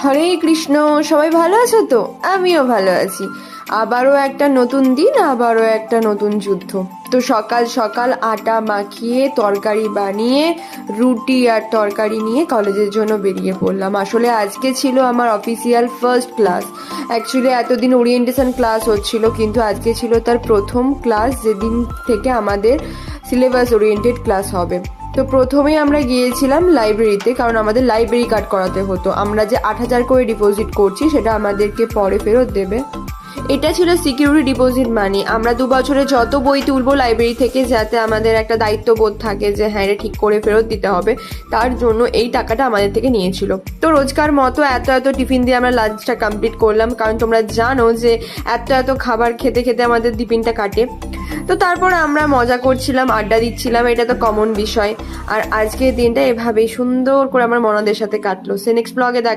হরে কৃষ্ণ। সবাই ভালো আছো তো? আমিও ভালো আছি। আবারও একটা নতুন দিন, আবারও একটা নতুন যুদ্ধ। তো সকাল সকাল আটা মাখিয়ে তরকারি বানিয়ে রুটি আর তরকারি নিয়ে কলেজের জন্য বেরিয়ে পড়লাম। আসলে আজকে ছিল আমার অফিসিয়াল ফার্স্ট ক্লাস। অ্যাকচুয়ালি এতদিন ওরিয়েন্টেশন ক্লাস হচ্ছিল, কিন্তু আজকে ছিল তার প্রথম ক্লাস, যেদিন থেকে আমাদের সিলেবাস ওরিয়েন্টেড ক্লাস হবে। তো প্রথমেই আমরা গিয়েছিলাম লাইব্রেরিতে, কারণ আমাদের লাইব্রেরি কার্ড করাতে হতো। আমরা যে 8,000 করে ডিপোজিট করছি সেটা আমাদেরকে পরে ফেরত দেবে। এটা ছিল সিকিউরিটি ডিপোজিট মানি। আমরা 2 বছরে যত বই তুলবো লাইব্রেরি থেকে, যাতে আমাদের একটা দায়িত্ববোধ থাকে যে হ্যাঁ এটা ঠিক করে ফেরত দিতে হবে, তার জন্য এই টাকাটা আমাদের থেকে নিয়েছিল। তো রোজকার মতো এত এত টিফিন দিয়ে আমরা লাঞ্চটা কমপ্লিট করলাম, কারণ তোমরা জানো যে এত এত খাবার খেতে খেতে আমাদের টিফিনটা কাটে। তো তারপর আমরা মজা করছিলাম, আড্ডা দিচ্ছিলাম, এটা তো কমন বিষয়। আর আজকের দিনটা এভাবেই সুন্দর করে আমার মনাদের সাথে কাটলো। সে নেক্সট ব্লগে দেখা